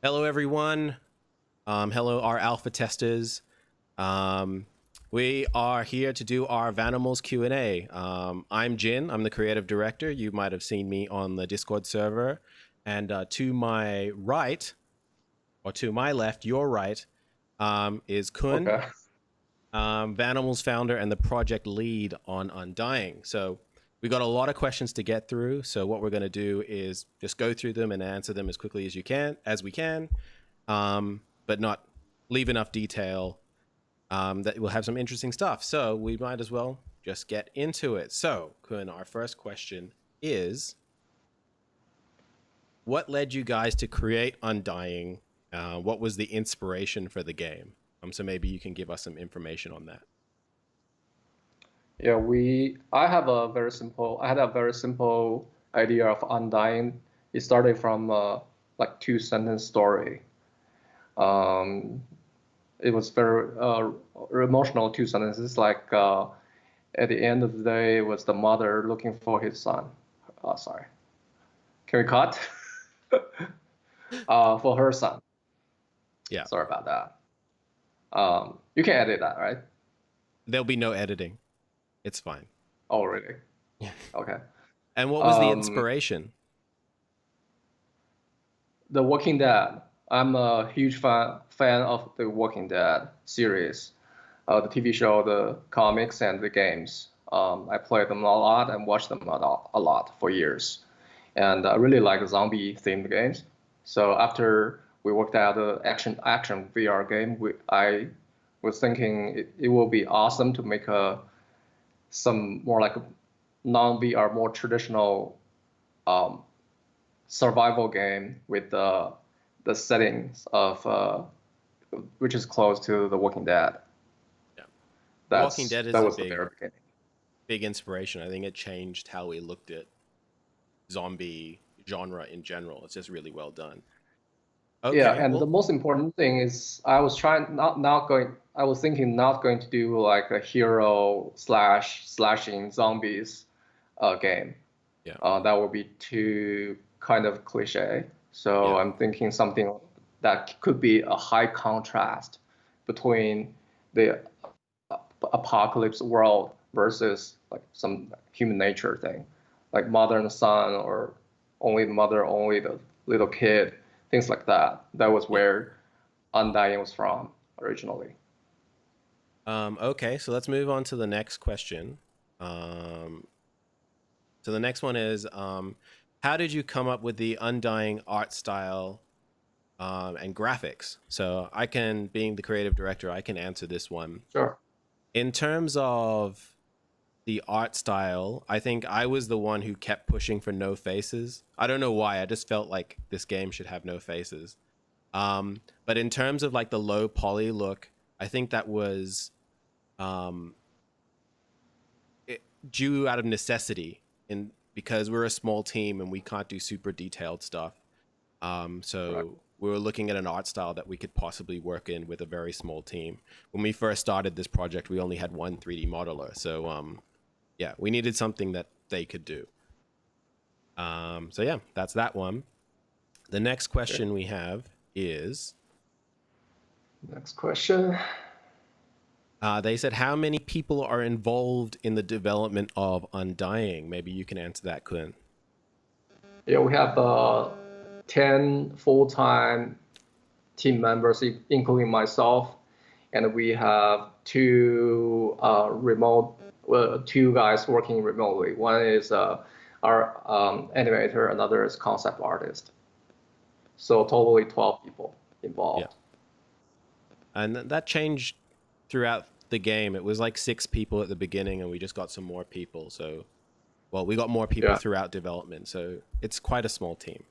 Hello, everyone. Hello, our alpha testers. Um, we are here to do our Vanimals Q&A. I'm Jin. I'm the creative director. You might have seen me on the Discord server. And to my right, or to my left, your right, is Kun, Okay. Vanimals founder and the project lead on Undying. So we got a lot of questions to get through. So what we're going to do is just go through them and answer them as quickly as we can, but not leave enough detail that we'll have some interesting stuff. So we might as well just get into it. So, Kun, our first question is, what led you guys to create Undying? What was the inspiration for the game? So maybe you can give us some information on that. Yeah, I had a very simple idea of Undying. It started from like two-sentence story. Um, it was very emotional two sentences. Like at the end of the day, it was the mother looking for his son. Sorry, can we cut? For her son. Yeah, Sorry about that. You can edit that, right? there'll be no editing. It's fine. Oh, really? Okay. And what was the Um, inspiration? The Walking Dead. I'm a huge fan of the Walking Dead series, the TV show, the comics, and the games. I played them a lot and watched them a lot for years, and I really like zombie themed games. So after we worked out the action VR game, I was thinking it will be awesome to make some more like a non VR, more traditional um, survival game with the settings of which is close to The Walking Dead. Yeah, The Walking Dead That is a was the very beginning. big inspiration. I think it changed how we looked at zombie genre in general. It's just really well done. Yeah, Okay, and the well, most important thing is I was trying not going. I was thinking not going to do like a hero slashing zombies game. yeah, That would be too kind of cliche. So yeah, I'm thinking something that could be a high contrast between the apocalypse world versus like some human nature thing, like mother and son, or only the mother, only the little kid, things like that. That was yeah. where Undying was from originally. Okay, so let's move on to the next question. Um, so the next one is, how did you come up with the Undying art style and graphics? So I can, being the creative director, I can answer this one. Sure. In terms of the art style, I think I was the one who kept pushing for no faces. I don't know why. I just felt like this game should have no faces. But in terms of like the low poly look, I think that was um, it, due out of necessity, in because we're a small team and we can't do super detailed stuff. Right. So we were looking at an art style that we could possibly work in with a very small team. When we first started this project, we only had one 3D modeler. So yeah, we needed something that they could do. So yeah, that's that one. The next Okay. question we have is, Next question. they said, how many people are involved in the development of Undying? Maybe you can answer that, Kun. Yeah, we have 10 full-time team members, including myself, and we have two guys working remotely. One is our animator, another is concept artist. So totally 12 people Yeah. involved. And that changed throughout the game. It was like 6 people at the beginning, and we just got some more people. So, well, we got more people Yeah, throughout development. So it's quite a small team.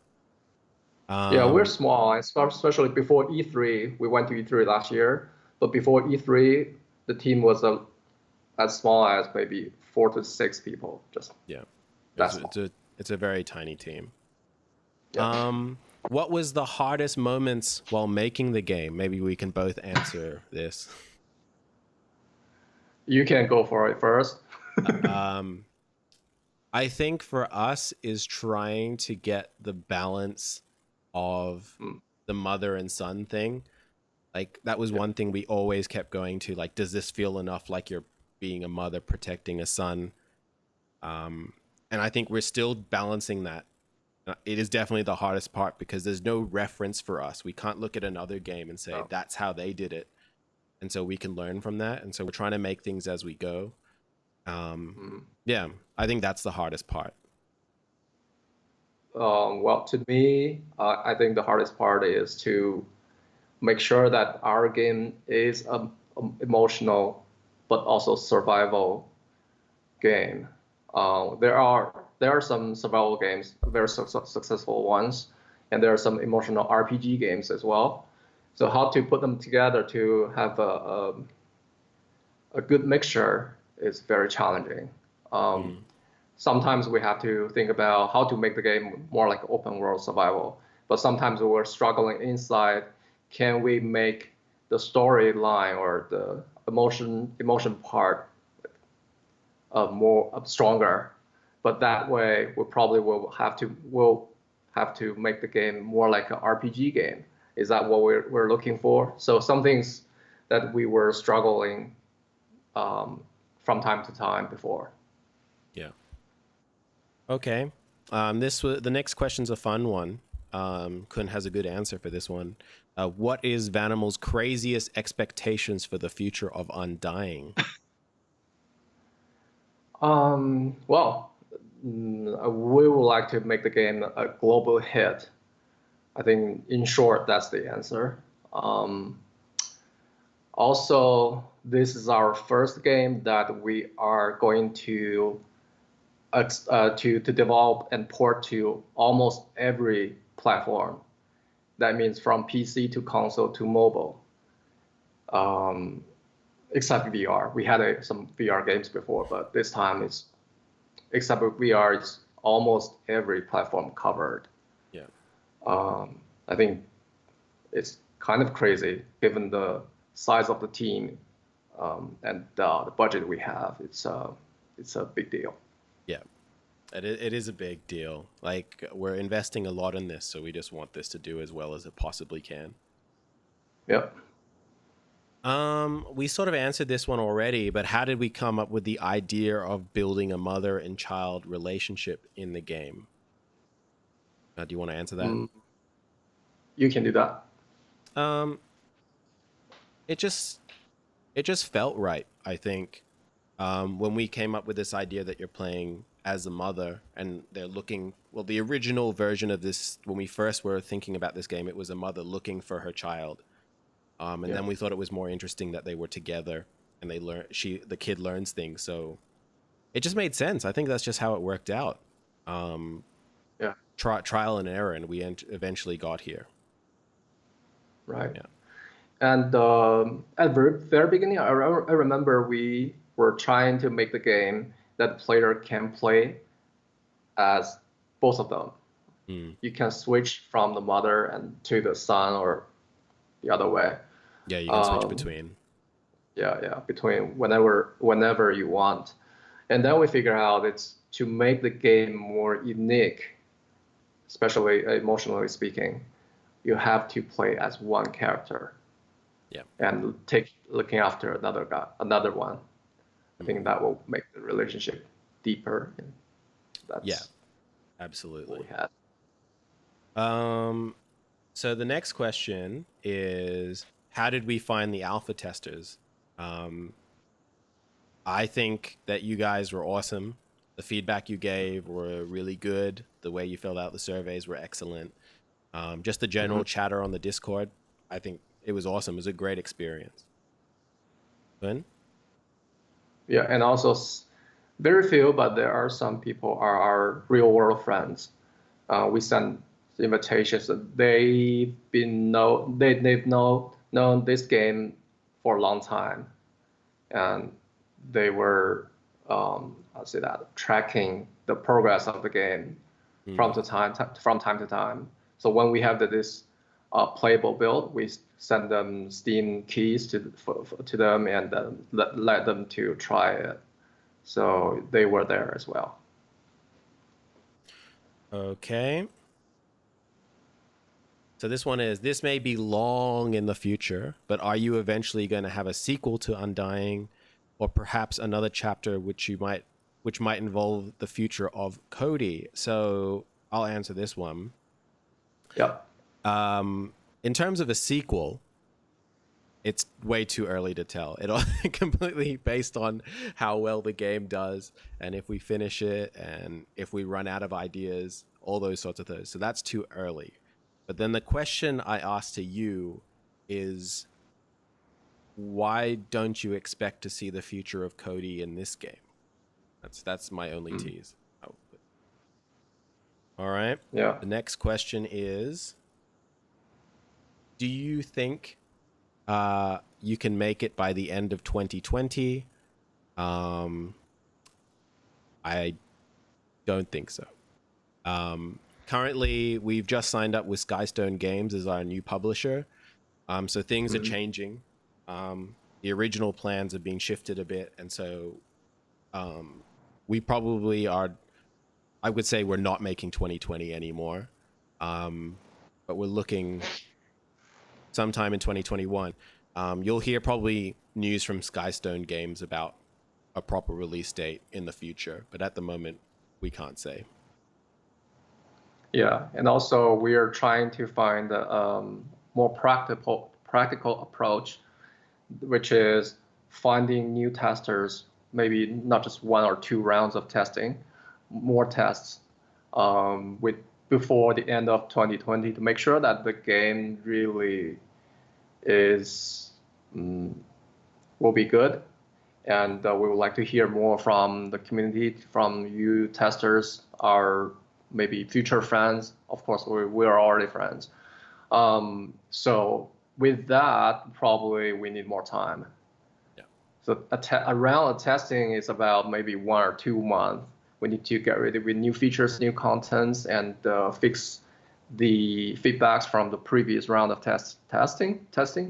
yeah, we're Um, small, especially before E3. We went to E3 last year, but before E3, the team was as small as maybe 4 to 6 people, just yeah, that it's small. a very tiny team. Yeah. What was the hardest moments while making the game? Maybe we can both answer this. You can go for it first. Um, I think for us is trying to get the balance of Mm, the mother and son thing. Like that was one thing we always kept going to. Like, does this feel enough like you're being a mother protecting a son? And I think we're still balancing that. It is definitely the hardest part because there's no reference for us. We can't look at another game and say No. that's how they did it, and so we can learn from that. And so we're trying to make things as we go. Mm. Yeah, I think that's the hardest part. Well, to me, I think the hardest part is to make sure that our game is emotional, but also survival game. There are some survival games, very successful ones, and there are some emotional RPG games as well. So how to put them together to have a good mixture is very challenging. Um, Mm. Sometimes we have to think about how to make the game more like open world survival, but sometimes we're struggling inside. Can we make the storyline or the emotion part more stronger? But that way, we probably will have to make the game more like an RPG game. Is that what we're looking for? So some things that we were struggling um, from time to time before. Yeah. Okay. This the next question's a fun one. Kun has a good answer for this one. What is Vanimals' craziest expectations for the future of Undying? Well, we would like to make the game a global hit. I think, in short, that's the answer. Um, Also, this is our first game that we are going to develop and port to almost every platform. That means from PC to console to mobile, um, except VR. We had some VR games before, but this time it's except with VR, it's almost every platform covered. Yeah. I think it's kind of crazy given the size of the team and the budget we have. It's a big deal. Yeah. It is a big deal. Like we're investing a lot in this, so we just want this to do as well as it possibly can. Yep. We sort of answered this one already, but how did we come up with the idea of building a mother and child relationship in the game? Do you want to answer that? Mm, you can do that. Um, it just it just felt right. I think when we came up with this idea that you're playing as a mother and they're looking, well, the original version of this when we first were thinking about this game, it was a mother looking for her child. And Yeah. then we thought it was more interesting that they were together and the kid learns things. So it just made sense. I think that's just how it worked out. Um, Yeah. trial and error, and we eventually got here. Right. Yeah. And at very beginning, I remember we were trying to make the game that the player can play as both of them. Mm. You can switch from the mother and to the son or the other way. Yeah, you can switch Um, between. yeah, between whenever you want. And then we figure out it's to make the game more unique, especially emotionally speaking, you have to play as one character Yeah. and take looking after another one. I think Hmm. that will make the relationship deeper. And Yeah, that's what absolutely. we had. Um, so the next question is, how did we find the alpha testers? Um, I think that you guys were awesome. The feedback you gave were really good. The way you filled out the surveys were excellent. Just the Mhm. general chatter on the Discord, I think it was awesome. It was a great experience. Glenn? Yeah, and also very few, but there are some people are our real world friends. We send invitations. They've known this game for a long time, and they were I'll say that tracking the progress of the game Mm. from time to time. So when we have this playable build, we send them Steam keys to them and let them to try it. So they were there as well. Okay. So this one is, this may be long in the future, but are you eventually going to have a sequel to Undying, or perhaps another chapter which might involve the future of Cody? So I'll answer this one. Yep. In terms of a sequel, it's way too early to tell. It all completely based on how well the game does, and if we finish it, and if we run out of ideas, all those sorts of things. So that's too early. But then the question I asked to you is, why don't you expect to see the future of Cody in this game? That's my only Mm. tease. Oh, all right. Yeah. The next question is, do you think you can make it by the end of 2020? Um, I don't think so. Currently, we've just signed up with Skystone Games as our new publisher. So things are Mm. changing. The original plans are being shifted a bit. And so we probably are, I would say we're not making 2020 anymore. But we're looking sometime in 2021. You'll hear probably news from Skystone Games about a proper release date in the future. But at the moment, we can't say. Yeah, and also we are trying to find a more practical approach, which is finding new testers, maybe not just 1 or 2 rounds of testing, more tests with before the end of 2020 to make sure that the game really is will be good. And we would like to hear more from the community, from you testers, our maybe future friends. Of course, we are already friends. So with that, probably we need more time. Yeah. So a round of testing is about maybe 1 or 2 months. We need to get ready with new features, new contents, and fix the feedbacks from the previous round of testing.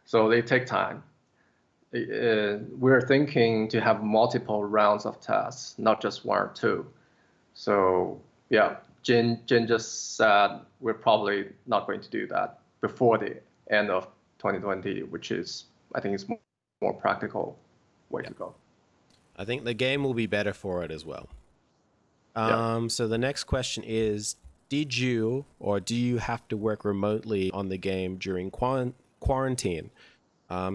So they take time. We're thinking to have multiple rounds of tests, not just 1 or 2. So yeah, Jin just said we're probably not going to do that before the end of 2020, which is, I think, is more practical way Yeah. to go. I think the game will be better for it as well. Yeah. So the next question is, did you or do you have to work remotely on the game during quarantine?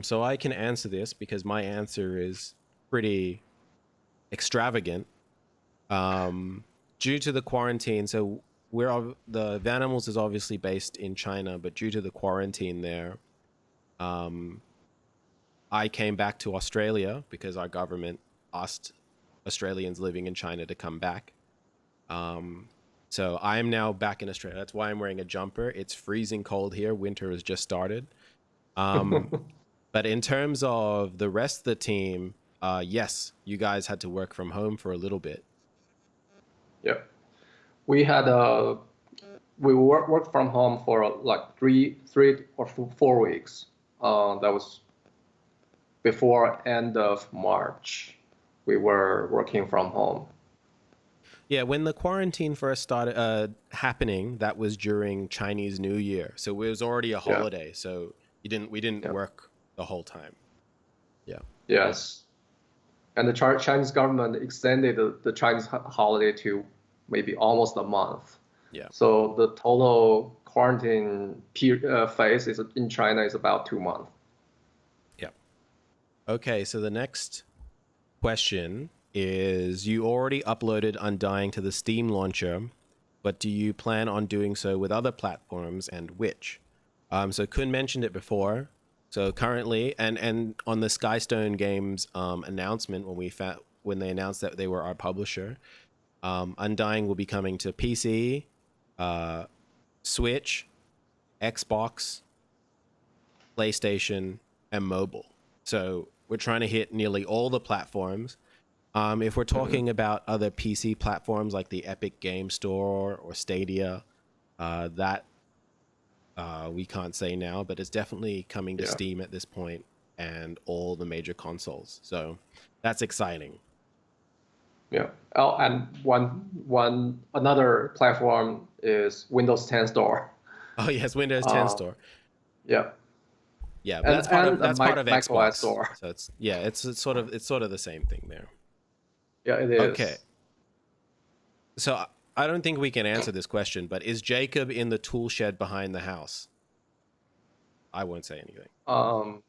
So I can answer this because my answer is pretty extravagant. Due to the quarantine, so the Vanimals is obviously based in China, but due to the quarantine there, um, I came back to Australia because our government asked Australians living in China to come back. Um, so I am now back in Australia. That's why I'm wearing a jumper. It's freezing cold here. Winter has just started. Um, but in terms of the rest of the team, yes, you guys had to work from home for a little bit. Yeah. We had we worked from home for like 3 or 4 weeks. That was before end of March. We were working from home. Yeah, when the quarantine first started happening, that was during Chinese New Year, so it was already a Yeah. holiday. So we didn't Yeah. work the whole time. Yeah, Yes. And the Chinese government extended the Chinese holiday to maybe almost a month. yeah, So the total quarantine phase is in China is about 2 months. yeah. Okay, so the next question is, you already uploaded Undying to the Steam launcher, but do you plan on doing so with other platforms, and which? So Kun mentioned it before. So currently, and on the Skystone Games announcement, when they announced that they were our publisher, Undying will be coming to PC, uh, Switch, Xbox, PlayStation, and mobile. So we're trying to hit nearly all the platforms. If we're Mm-hmm. talking about other PC platforms like the Epic Game Store or Stadia, that we can't say now, but it's definitely coming to Yeah. Steam at this point and all the major consoles. So that's exciting. Yeah. Oh, and one another platform is Windows 10 Store. Oh yes, Windows 10 Uh, store. yeah, Yeah, but and a that's part of Mac OS Xbox. Store. So it's sort of the same thing there. Yeah, it Okay. is. So I don't think we can answer this question, but is Jacob in the tool shed behind the house? I won't say anything. Um,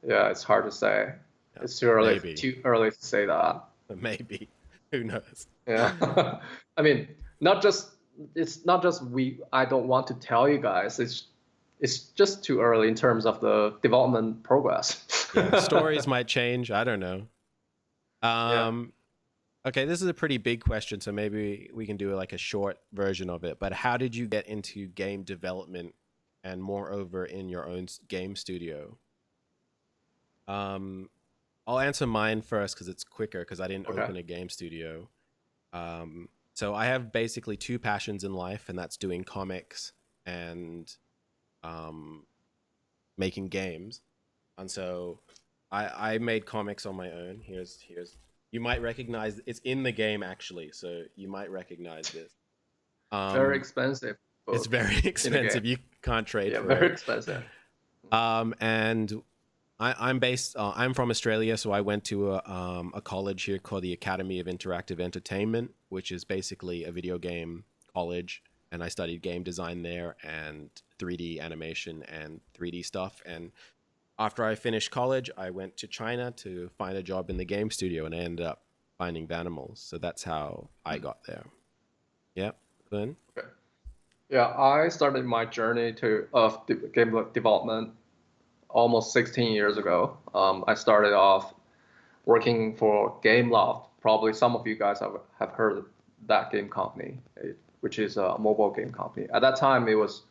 yeah, it's hard to say. Yeah, It's maybe. too early to say that. Maybe. Who knows? Yeah. I mean, not just it's not just I don't want to tell you guys. It's just too early in terms of the development progress. Yeah, stories might change. I don't know. Yeah. Um, okay, this is a pretty big question, so maybe we can do like a short version of it. But how did you get into game development and moreover in your own game studio? Um, I'll answer mine first because it's quicker because I didn't Okay. open a game studio. So I have basically two passions in life, and that's doing comics and um, making games. And so I made comics on my own. Here's you might recognize it's in the game actually, so you might recognize this. Very Um, expensive it's book very in the expensive. game. You can't trade Yeah, for very it. expensive. And I'm based. I'm from Australia, so I went to a college here called the Academy of Interactive Entertainment, which is basically a video game college. And I studied game design there and 3D animation and 3D stuff. And after I finished college, I went to China to find a job in the game studio, and I ended up finding Vanimals. So that's how I got there. Yeah, Glenn. Okay. Yeah, I started my journey game development almost 16 years ago. I started off working for Gameloft. Probably some of you guys have heard of that game company, which is a mobile game company. At that time, it was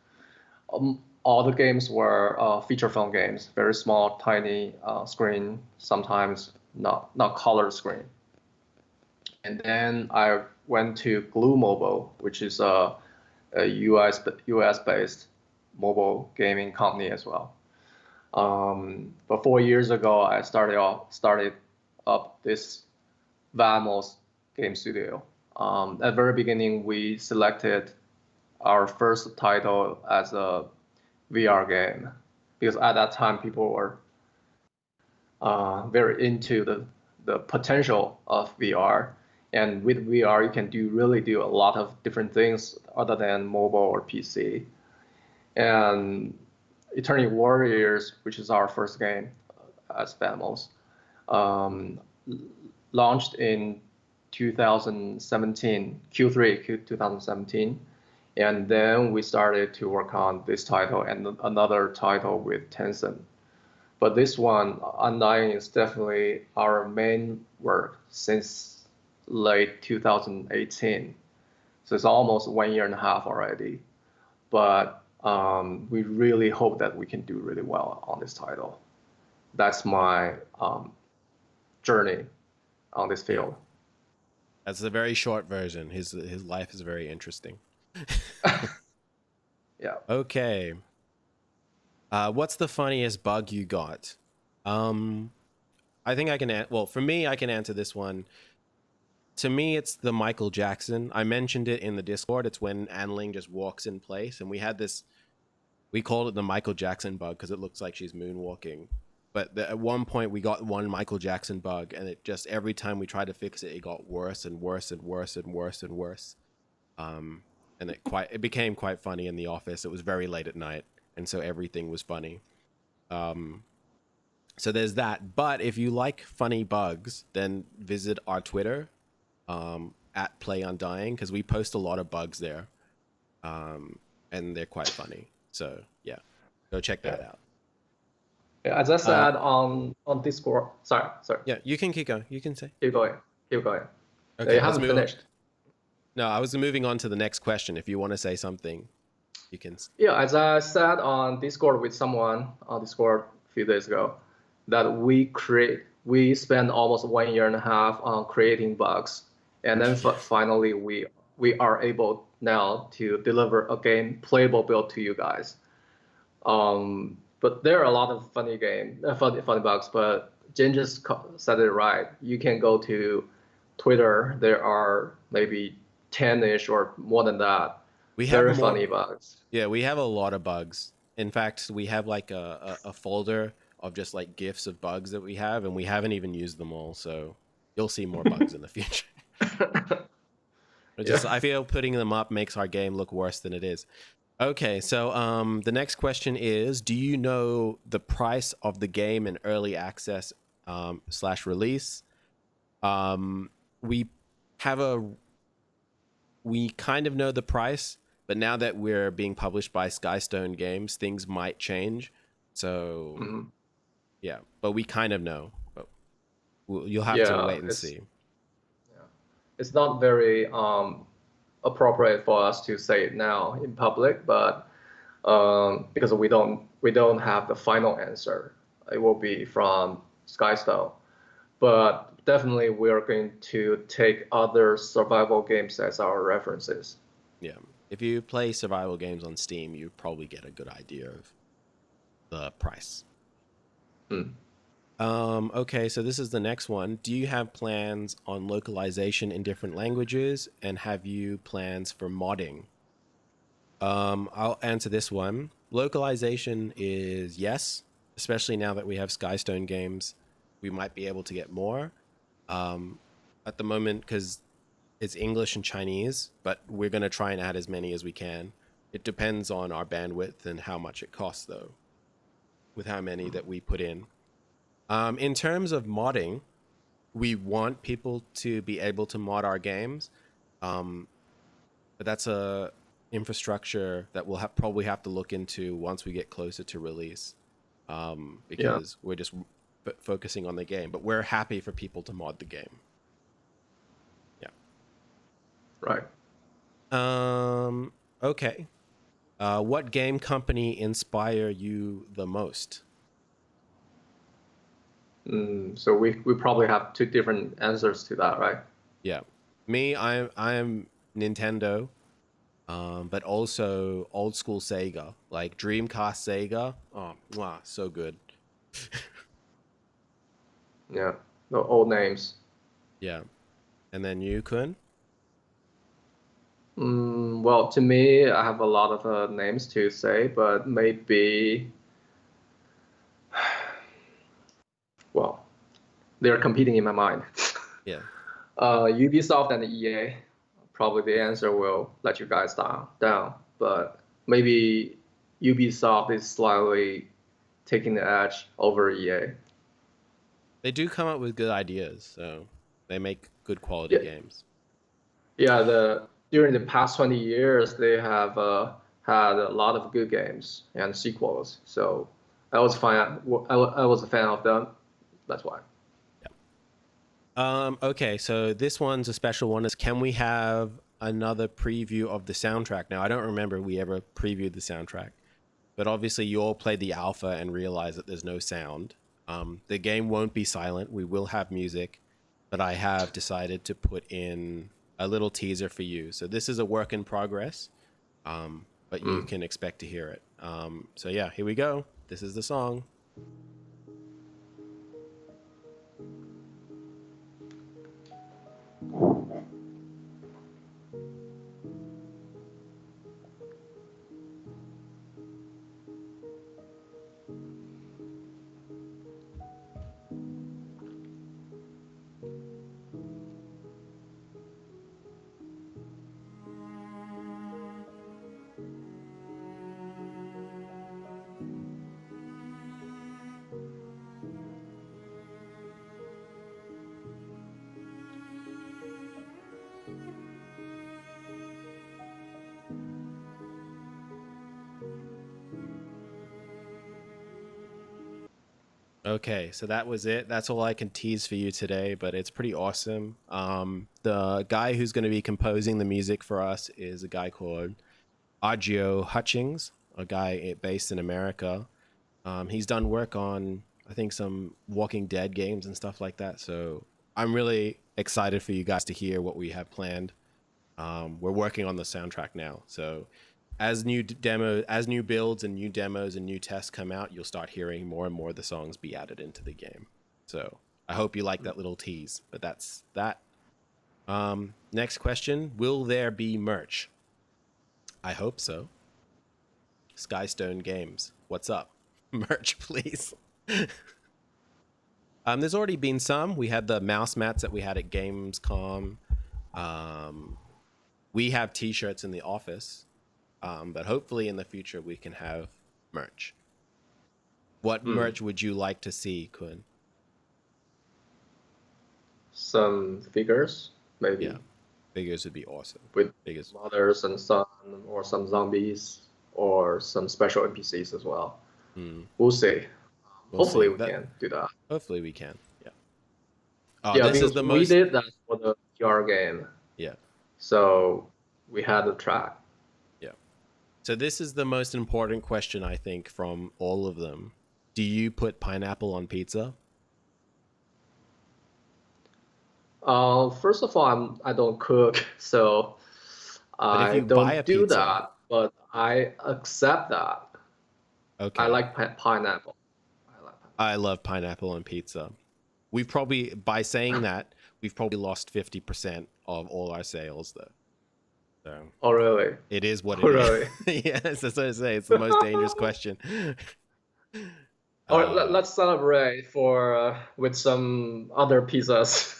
all the games were feature phone games, very small, tiny screen, sometimes not color screen. And then I went to Glue Mobile, which is a US based mobile gaming company as well. But 4 years ago, I started up this Vanimals game studio. At the very beginning, we selected our first title as a VR game because at that time people were very into the potential of VR. And with VR, you can really do a lot of different things other than mobile or PC. And Eternity Warriors, which is our first game as Vanimals, um, launched in 2017, Q3 2017. And then we started to work on this title and another title with Tencent. But this one, Undying, is definitely our main work since late 2018. So it's almost 1 year and a half already. But we really hope that we can do really well on this title. That's my journey on this Yeah, field. that's a very short version. His life is very interesting. Yeah. Okay. What's the funniest bug you got? Um, I think I can. Well, for me, I can answer this one. To me, it's the Michael Jackson. I mentioned it in the Discord. It's when Anling just walks in place, and we had this. We called it the Michael Jackson bug because it looks like she's moonwalking. But at one point, we got one Michael Jackson bug, and it just every time we tried to fix it, it got worse and worse and worse and worse and worse. Um, and it became quite funny in the office. It was very late at night, and so everything was funny. Um, so there's that. But if you like funny bugs, then visit our Twitter at Play Undying because we post a lot of bugs there, and they're quite funny. So yeah, go check Yeah. that out. Yeah, as I Uh, said on Discord. Sorry. yeah, you can keep going. You can say. Keep going. Keep going. Yeah, you Okay, let's haven't move on. finished. No, I was moving on to the next question. If you want to say something, you can. Yeah, as I said on Discord with someone on Discord a few days ago, that we spent almost 1 year and a half on creating bugs, and then finally we are able now to deliver a game playable build to you guys. But there are a lot of funny bugs, but Jen just said it right. You can go to Twitter, there are maybe 10-ish or more than that. We have Very more. funny bugs. Yeah, we have a lot of bugs. In fact, we have like a folder of just like gifs of bugs that we have, and we haven't even used them all. So you'll see more bugs in the future. Yeah. I feel putting them up makes our game look worse than it is. Okay, so the next question is: do you know the price of the game in early access slash release? Um, we have a we kind of know the price, but now that we're being published by Skystone Games, things might change. So Mhm. yeah, but we kind of know. But you'll have to Yeah, wait and see. it's not very appropriate for us to say it now in public, but because we don't have the final answer. It will be from Skystone, but definitely we're going to take other survival games as our references. Yeah, if you play survival games on Steam, you probably get a good idea of the price. Hmm. Okay, so this is the next one. Do you have plans on localization in different languages, and have you plans for modding? I'll answer this one. Localization is yes, especially now that we have Skystone games. We might be able to get more. Um, at the moment, because it's English and Chinese, but we're going to try and add as many as we can. It depends on our bandwidth and how much it costs, though, with how many that we put in. In terms of modding, we want people to be able to mod our games, um, but that's a infrastructure that we'll probably have to look into once we get closer to release, Yeah, because we're just focusing on the game. But we're happy for people to mod the game. Yeah. right. Okay. What game company inspire you the most? So we probably have two different answers to that, right? Yeah. Me, I'm Nintendo, but also old school Sega, like Dreamcast Sega. Oh, wow, so good. Yeah, the old names. Yeah. And then you, Kun? Well, to me, I have a lot of names to say, but maybe, well, they're competing in my mind. Yeah. Ubisoft and EA. Probably the answer will let you guys down, but maybe Ubisoft is slightly taking the edge over EA. They do come up with good ideas, so they make good quality Yeah, games. yeah. During the past 20 years, they have had a lot of good games and sequels. So I was fine. I was a fan of them. That's why. Okay, so this one's a special one. Is can we have another preview of the soundtrack? Now, I don't remember we ever previewed the soundtrack, but obviously you all played the alpha and realize that there's no sound. The game won't be silent. We will have music, but I have decided to put in a little teaser for you. So this is a work in progress, but you Mm. can expect to hear it. So yeah, here we go. This is the song. Okay, so that was it. That's all I can tease for you today, but it's pretty awesome. The guy who's going to be composing the music for us is a guy called Agio Hutchings, a guy based in America. He's done work on, I think, some Walking Dead games and stuff like that. So I'm really excited for you guys to hear what we have planned. We're working on the soundtrack now, so as new builds and new demos and new tests come out, you'll start hearing more and more of the songs be added into the game. So I hope you like that little tease. But that's that. Next question: will there be merch? I hope so. Skystone Games, what's up? Merch, please. There's already been some. We had the mouse mats that we had at Gamescom. We have T-shirts in the office, but hopefully in the future we can have merch. What merch would you like to see, Kun? Some figures, maybe. Yeah, figures would be awesome. With figures, mothers and son, or some zombies, or some special NPCs as well. We'll see. we'll Hopefully see. we can do that. Hopefully we can. Yeah. Oh, Yeah, this is because the we most. did that for the PR game. Yeah. So we had a track. Yeah. So this is the most important question, I think, from all of them. Do you put pineapple on pizza? First of all, I don't cook, so But if I you buy a don't do pizza, that. But I accept that. I okay. like pineapple. I like pineapple. I love pineapple on pizza. We've probably, by saying that, we've probably lost 50% of all our sales, though. So Oh, really? it is what Oh, it is. really? Yes, that's what I say. It's the most dangerous question. Or let's celebrate with some other pizzas.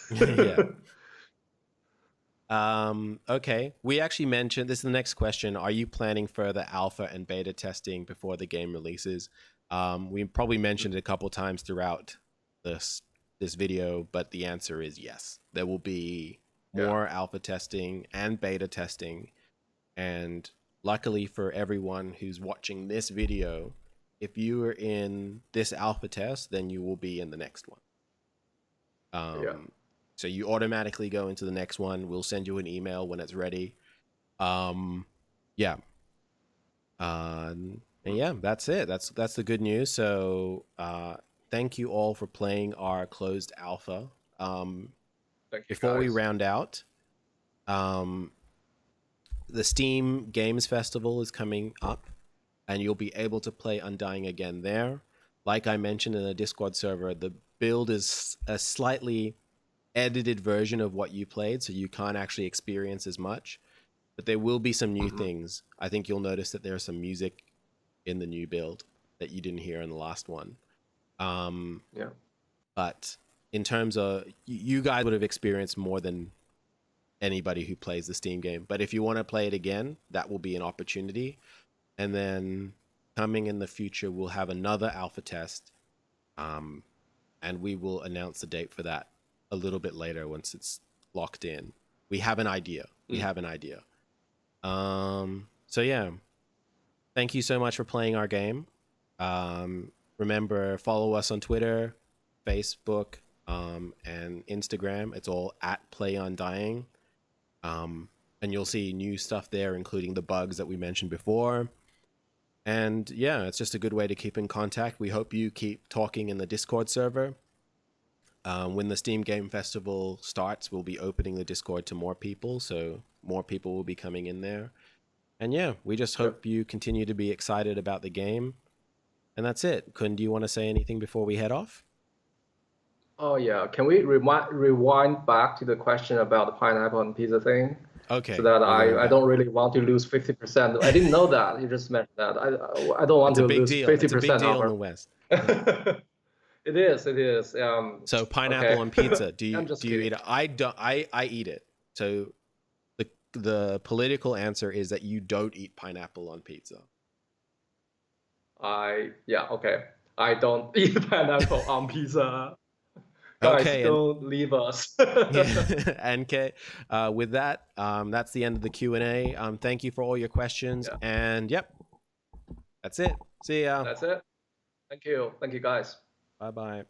Yeah. Okay. We actually mentioned this is the next question. Are you planning further alpha and beta testing before the game releases? We probably mentioned it a couple times throughout this video, but the answer is yes. There will be more alpha testing and beta testing. And luckily for everyone who's watching this video, if you are in this alpha test, then you will be in the next one. Yeah. So you automatically go into the next one. We'll send you an email when it's ready. Yeah. And yeah, that's it. That's the good news. So thank you all for playing our closed alpha. Thank you, Before we guys. round out, the Steam Games Festival is coming up, and you'll be able to play Undying again there. Like I mentioned in the Discord server, the build is a slightly edited version of what you played, so you can't actually experience as much. But there will be some new things. I think you'll notice that there's some music in the new build that you didn't hear in the last one. Yeah. But in terms of, you guys would have experienced more than anybody who plays the Steam game. But if you want to play it again, that will be an opportunity. And then coming in the future, we'll have another alpha test. And we will announce the date for that a little bit later once it's locked in. We have an idea. So yeah, thank you so much for playing our game. Remember, follow us on Twitter, Facebook, and Instagram. It's all at Play Undying. And you'll see new stuff there, including the bugs that we mentioned before. And yeah, it's just a good way to keep in contact. We hope you keep talking in the Discord server. When the Steam Game Festival starts, we'll be opening the Discord to more people, so more people will be coming in there. And yeah, we just hope you continue to be excited about the game. And that's it. Kun, do you want to say anything before we head off? Oh, yeah. Can we rewind back to the question about the pineapple and pizza thing? Okay. So that I don't really want to lose 50%. I didn't know that. You just mentioned that. I don't want to lose 50% It's a big deal in the West. It is. So pineapple on pizza. Do you kidding. eat it? I don't. I eat it. So the political answer is that you don't eat pineapple on pizza. Okay. I don't eat pineapple on pizza. Guys, Okay, don't leave us. and with that, that's the end of the Q&A. Thank you for all your questions. And yep, that's it. See ya. That's it. Thank you, guys. Bye-bye.